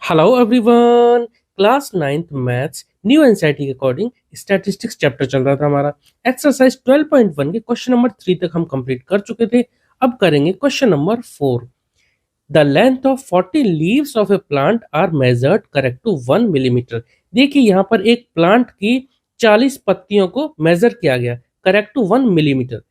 Hello everyone. Class 9th maths new NCERT के according statistics chapter चल रहा था हमारा। एक्सरसाइज 12.1 के क्वेश्चन नंबर 3 तक हम कंप्लीट कर चुके थे। अब करेंगे question number 4। The length of 40 leaves of a plant are measured correct to 1 millimetre. देखिए यहाँ पर एक प्लांट की 40 पत्तियों को मेजर किया गया करेक्ट टू 1 मिलीमीटर,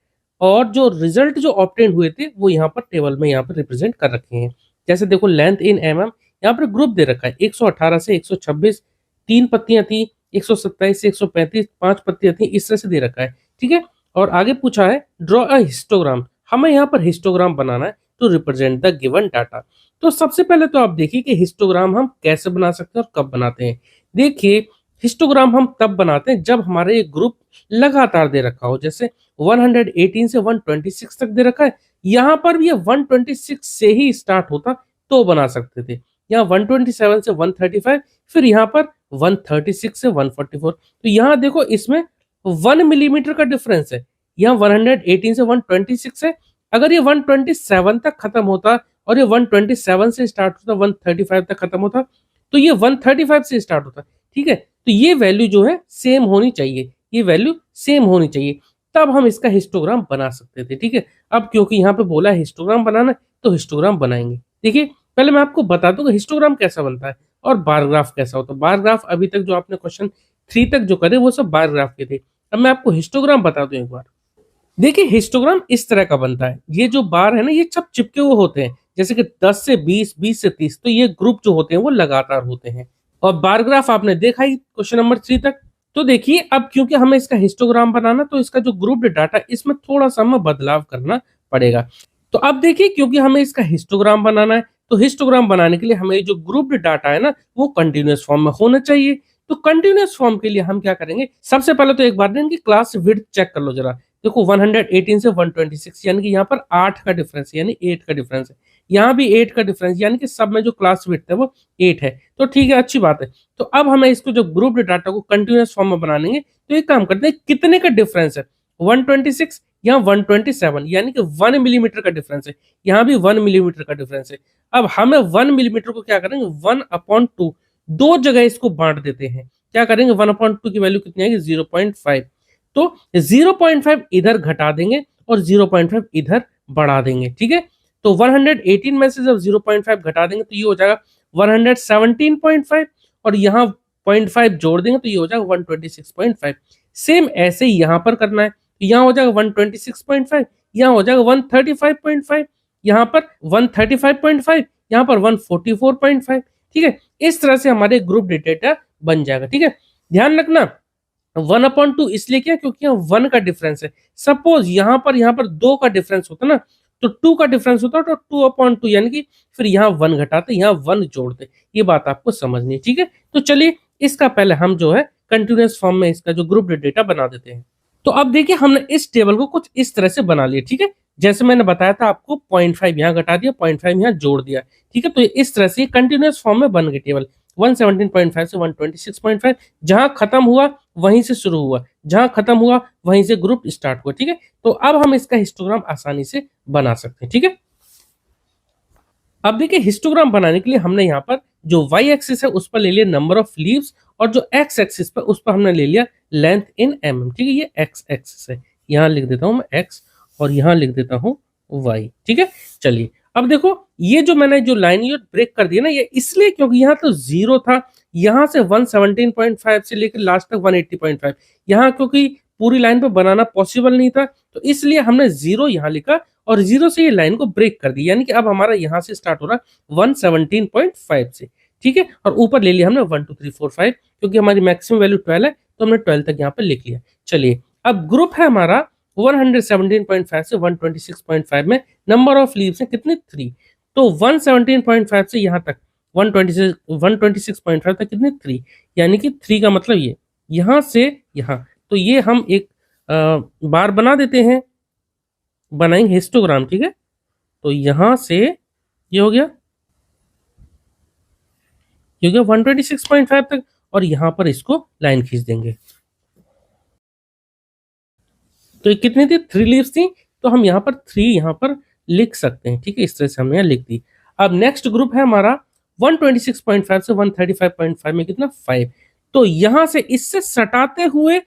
और जो रिजल्ट जो ऑब्टेन हुए थे वो यहाँ पर टेबल में यहाँ पर रिप्रेजेंट कर रखे हैं। जैसे देखो लेंथ इन एमएम, यहाँ पर ग्रुप दे रखा है 118 से 126, 3 पत्तियां थी, 127 से 135, 5 पत्तियां थी, इस तरह से दे रखा है। ठीक है, और आगे पूछा है ड्रॉ अ हिस्टोग्राम, हमें यहाँ पर हिस्टोग्राम बनाना है to represent the given data. तो सबसे पहले तो आप देखिए कि हिस्टोग्राम हम कैसे बना सकते हैं और कब बनाते हैं। देखिए हिस्टोग्राम हम तब बनाते हैं जब हमारे एक ग्रुप लगातार दे रखा हो, जैसे 118 से 126 तक दे रखा है, यहाँ पर भी ये 126 से ही स्टार्ट होता तो बना सकते थे। यहाँ 127 से 135, फिर यहाँ पर 136 से 144। तो यहाँ देखो इसमें 1 मिलीमीटर का डिफरेंस है। यहाँ 118 से 126 है, अगर ये 127 तक खत्म होता और ये 127 से स्टार्ट होता, 135 तक खत्म होता, तो ये 135 से स्टार्ट होता। ठीक है, तो ये वैल्यू जो है सेम होनी चाहिए, ये वैल्यू सेम होनी चाहिए, तब हम इसका हिस्टोग्राम बना सकते थे। ठीक है, अब क्योंकि यहाँ पे बोला है हिस्टोग्राम बनाना, तो हिस्टोग्राम बनाएंगे। देखिए पहले मैं आपको बता दूं कि हिस्टोग्राम कैसा बनता है और बार ग्राफ कैसा होता है। बार ग्राफ अभी तक जो आपने क्वेश्चन 3 तक जो करे वो सब बार ग्राफ के थे। अब मैं आपको हिस्टोग्राम बता दूं एक बार। देखिए हिस्टोग्राम इस तरह का बनता है, ये जो बार है ना ये सब चिपके हुए होते हैं, जैसे कि 10 से 20, 20 से 30, तो ये ग्रुप जो होते हैं वो लगातार होते हैं। और बार ग्राफ आपने देखा ही क्वेश्चन नंबर 3 तक। तो देखिए अब क्योंकि हमें इसका हिस्टोग्राम बनाना, तो इसका जो ग्रुप डाटा इसमें थोड़ा सा हमें बदलाव करना पड़ेगा। तो अब देखिए क्योंकि हमें इसका हिस्टोग्राम बनाना है, तो हिस्टोग्राम बनाने के लिए हमें जो ग्रुप डाटा है ना वो कंटिन्यूअस फॉर्म में होना चाहिए। तो कंटिन्यूअस फॉर्म के लिए हम क्या करेंगे, सबसे पहले तो एक बार इनकी क्लास विड्थ चेक कर लो जरा। देखो 118 से 126, यानी कि यहाँ पर 8 का डिफरेंस है, यानी 8 का डिफरेंस है। यहाँ भी 8 का डिफरेंस, यानी कि सब में जो क्लास विड्थ है वो 8 है। तो ठीक है, अच्छी बात है। तो अब हमें इसको जो ग्रुप डाटा को कंटिन्यूअस फॉर्म में बनाएंगे, तो एक काम करते हैं, कितने का डिफरेंस है 126, यहाँ 127, यानी कि 1 मिलीमीटर का डिफरेंस है। यहाँ भी 1 मिलीमीटर का डिफरेंस है। अब हमें 1 मिलीमीटर को क्या करेंगे, 1/2, दो जगह इसको बांट देते हैं। क्या करेंगे, 1/2 की वैल्यू कितनी आएगी, 0.5। तो 0.5 इधर घटा देंगे और 0.5 इधर बढ़ा देंगे। ठीक है, तो 118 में से जब 0.5 घटा देंगे तो ये हो जाएगा 117.5, और यहाँ 0.5 जोड़ देंगे तो ये हो जाएगा 126.5। सेम ऐसे ही यहाँ पर करना है, तो यहाँ हो जाएगा 126.5, यहाँ हो जाएगा 135.5, यहाँ पर 135.5, यहाँ पर 144.5। ठीक है, इस तरह से हमारे ग्रुप डेटा बन जाएगा। ठीक है, ध्यान रखना 1/2 इसलिए क्या, क्योंकि यहाँ 1 का डिफरेंस है। सपोज यहाँ पर 2 का डिफरेंस होता ना, तो 2 का डिफरेंस होता तो 2/2, यानी कि फिर यहाँ 1 घटाते, यहाँ 1 जोड़ते। ये बात आपको समझनी है। ठीक है, तो चलिए इसका पहले हम जो है कंटिन्यूअस फॉर्म में इसका जो ग्रुप डेटा बना देते हैं। तो अब देखिए हमने इस टेबल को कुछ इस तरह से बना लिया। ठीक है, जैसे मैंने बताया था आपको, 0.5 यहाँ घटा दिया, 0.5 यहाँ जोड़ दिया। ठीक है, तो इस तरह से कंटिन्यूअस फॉर्म में बन गई टेबल। 117.5 से 126.5, जहां खत्म हुआ वहीं से शुरू हुआ, जहां खत्म हुआ वहीं से ग्रुप स्टार्ट हुआ। ठीक है, तो अब हम इसका हिस्टोग्राम आसानी से बना सकते हैं। ठीक है, अब देखिए हिस्टोग्राम बनाने के लिए हमने यहाँ पर जो वाई एक्सिस है उस पर ले लिया नंबर ऑफ लीव्स, और जो एक्स एक्सिस पर उस पर हमने ले लिया लेंथ इन एम। ठीक है, ये एक्स एक्सिस है, यहाँ लिख देता हूं मैं एक्स और यहाँ लिख देता हूं वाई। ठीक है, चलिए अब देखो ये जो मैंने जो लाइन ये ब्रेक कर दिया ना, ये इसलिए क्योंकि यहाँ तो 0 था, यहाँ से 117.5 से लेकर लास्ट तक 180.5, यहाँ क्योंकि पूरी लाइन पे बनाना पॉसिबल नहीं था, तो इसलिए हमने 0 यहाँ लिखा और 0 से ये लाइन को ब्रेक कर दी, यानी कि अब हमारा यहाँ से स्टार्ट हो रहा है 117.5 से। ठीक है, और ऊपर ले लिया हमने 1 2 3 4 5, क्योंकि हमारी मैक्सिमम वैल्यू 12 है, तो हमने 12 तक यहाँ पे लिख लिया। चलिए अब ग्रुप है हमारा 117.5 से 126.5 में नंबर ऑफ लीव्स है कितने, 3। तो 117.5 से यहाँ तक 126.5 तक कितने, 3, यानी कि 3 का मतलब ये यहाँ से यहाँ, तो ये हम एक बार बना देते हैं, बनाएंगे हिस्टोग्राम। ठीक है, तो यहां से ये हो गया, ये हो गया 126.5 तक, और यहां पर इसको लाइन खींच देंगे। तो ये कितनी थी, 3 लीव्स थी, तो हम यहाँ पर 3 यहाँ पर लिख सकते हैं। ठीक है, इस तरह से हमने यहाँ लिख दी। अब नेक्स्ट ग्रुप है हमारा 126.5 से 135.5 में कितना 5। तो यहां से इससे सटाते हुए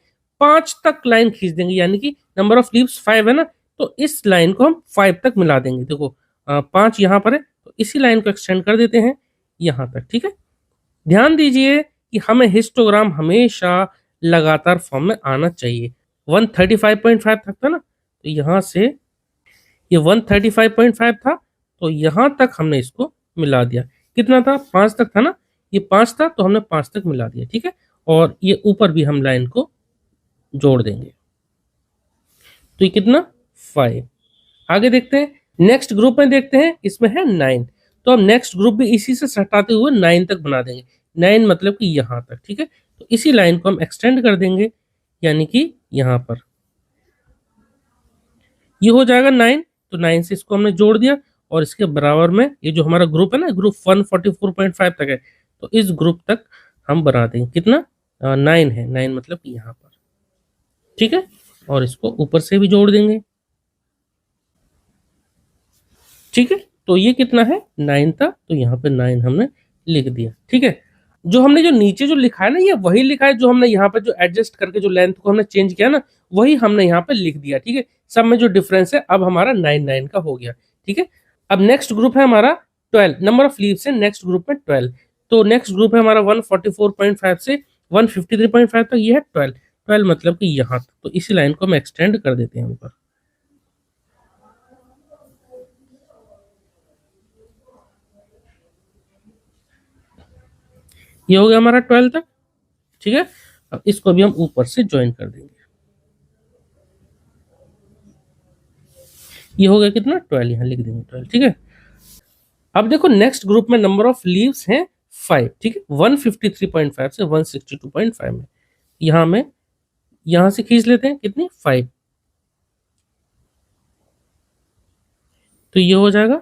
5 तक लाइन खींच देंगे, यानी कि नंबर ऑफ लीव्स 5 है ना, तो इस लाइन को हम 5 तक मिला देंगे। देखो 5 यहाँ पर है, तो इसी लाइन को एक्सटेंड कर देते हैं यहाँ तक। ठीक है, ध्यान दीजिए कि हमें हिस्टोग्राम हमेशा लगातार फॉर्म में आना चाहिए। 135.5 तक था ना, तो यहाँ से ये 135.5 था, तो यहाँ तक हमने इसको मिला दिया। कितना था, 5 तक था ना, ये 5 था, तो हमने 5 तक मिला दिया। ठीक है, और ये ऊपर भी हम लाइन को जोड़ देंगे, तो ये कितना 5। आगे देखते हैं, नेक्स्ट ग्रुप में देखते हैं, इसमें है 9। तो हम नेक्स्ट ग्रुप भी इसी से हटाते हुए 9 तक बना देंगे। 9 मतलब कि यहाँ तक। ठीक है, तो इसी लाइन को हम एक्सटेंड कर देंगे, यानी कि यहाँ पर ये हो जाएगा 9। तो 9 से इसको हमने जोड़ दिया, और इसके बराबर में ये जो हमारा ग्रुप है ना, ग्रुप 144.5 तक है, तो इस ग्रुप तक हम बना देंगे। कितना 9 है, 9 मतलब कि यहाँ पर। ठीक है, और इसको ऊपर से भी जोड़ देंगे। ठीक है, तो ये कितना है 9 था, तो यहाँ पे 9 हमने लिख दिया। ठीक है, जो हमने जो नीचे जो लिखा है ना, ये वही लिखा है जो हमने यहाँ पे जो एडजस्ट करके जो लेंथ को हमने चेंज किया ना, वही हमने यहाँ पे लिख दिया। ठीक है, सब में जो डिफरेंस है अब हमारा 9 का हो गया। ठीक है, अब नेक्स्ट ग्रुप है हमारा 12, नंबर ऑफ लीव्स है नेक्स्ट ग्रुप में 12। तो नेक्स्ट ग्रुप है हमारा 144.5 से 153.5 तक, ये है 12 मतलब कि यहाँ तक। तो इसी लाइन को हम एक्सटेंड कर देते हैं ऊपर। ये हो गया हमारा 12 तक। ठीक है, अब इसको भी हम ऊपर से ज्वाइन कर देंगे। ये हो गया कितना 12, यहाँ लिख देंगे 12। ठीक है, अब देखो नेक्स्ट ग्रुप में नंबर ऑफ लीव्स हैं 5। ठीक है, 153.5 से 162.5 में यहाँ में यहाँ से खींच लेते हैं कितनी 5। तो ये हो जाएगा,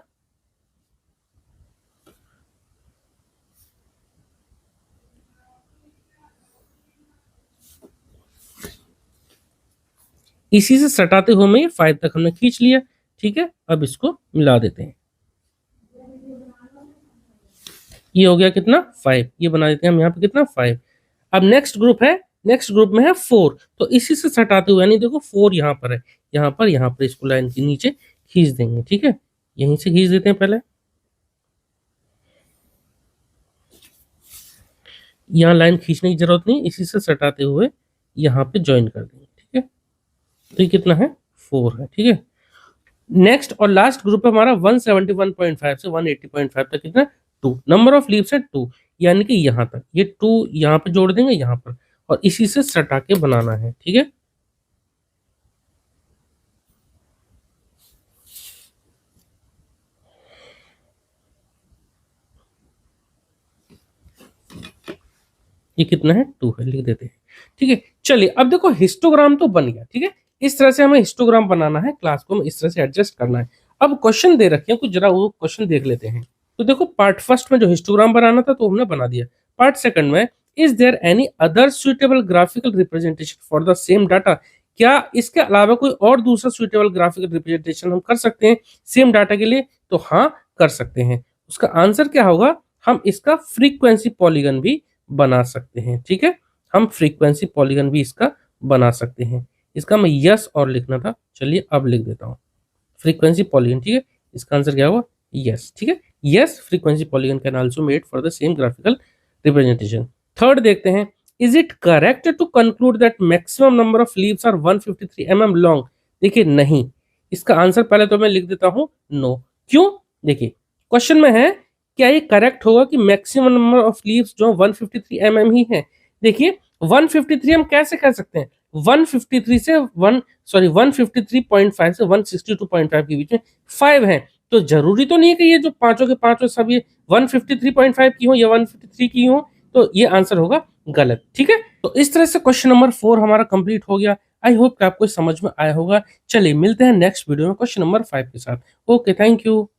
इसी से सटाते हुए में ये 5 तक हमने खींच लिया। ठीक है, अब इसको मिला देते हैं। ये हो गया कितना 5, ये बना देते हैं हम यहाँ पे कितना 5। अब नेक्स्ट ग्रुप है, नेक्स्ट ग्रुप में है 4। तो इसी से सटाते हुए, यानी देखो 4 यहाँ पर है, यहाँ पर इसको लाइन के नीचे खींच देंगे। ठीक है, यहीं से खींच देते हैं पहले, यहाँ लाइन खींचने की जरूरत नहीं, इसी से सटाते हुए यहाँ पे ज्वाइन कर देंगे। ठीक है, तो ये कितना है 4 है। ठीक है, नेक्स्ट और लास्ट ग्रुप है हमारा 171.5 से 180.5 तक, कितना 2। नंबर ऑफ लीव्स है 2, यानी कि यहाँ तक। ये 2 यहाँ पे जोड़ देंगे यहाँ पर, और इसी से सटा के बनाना है। ठीक है, ये कितना है 2 है, लिख देते हैं। ठीक है, चलिए अब देखो हिस्टोग्राम तो बन गया। ठीक है, इस तरह से हमें हिस्टोग्राम बनाना है, क्लास को हमें इस तरह से एडजस्ट करना है। अब क्वेश्चन दे रखे हैं कुछ, जरा वो क्वेश्चन देख लेते हैं। तो देखो पार्ट फर्स्ट में जो हिस्टोग्राम बनाना था तो हमने बना दिया। पार्ट सेकंड में, is there any other suitable graphical representation for the same data, क्या इसके अलावा कोई और दूसरा सुइटेबल ग्राफिकल रिप्रेजेंटेशन हम कर सकते हैं सेम डाटा के लिए? तो हाँ, कर सकते हैं। उसका आंसर क्या होगा, हम इसका फ्रीक्वेंसी पॉलीगन भी बना सकते हैं। ठीक है, हम फ्रीक्वेंसी पॉलीगन भी इसका बना सकते हैं। इसका मैं यस और लिखना था, चलिए अब लिख देता हूँ फ्रीक्वेंसी पॉलीगन। ठीक है, इसका आंसर क्या होगा, यस। ठीक है, yes, frequency polygon can also made for the same graphical representation. Third देखते हैं, is it correct to conclude that maximum number of leaves are 153 mm long? देखिए नहीं, इसका आंसर पहले तो मैं लिख देता हूं नो। क्यों, देखिए क्वेश्चन में है क्या ये करेक्ट होगा कि मैक्सिमम नंबर ऑफ लीव्स जो 153 mm ही है? देखिए 153 हम कैसे कह सकते हैं, 153 से 153.5 से 162.5 के बीच में 5 है, तो जरूरी तो नहीं है कि ये जो पांचों के पांचों सब ये 153.5 की हो या 153 की हो, तो ये आंसर होगा गलत। ठीक है, तो इस तरह से क्वेश्चन नंबर 4 हमारा कंप्लीट हो गया। आई होप कि आपको समझ में आया होगा। चलिए मिलते हैं नेक्स्ट वीडियो में क्वेश्चन नंबर 5 के साथ। Okay, thank you.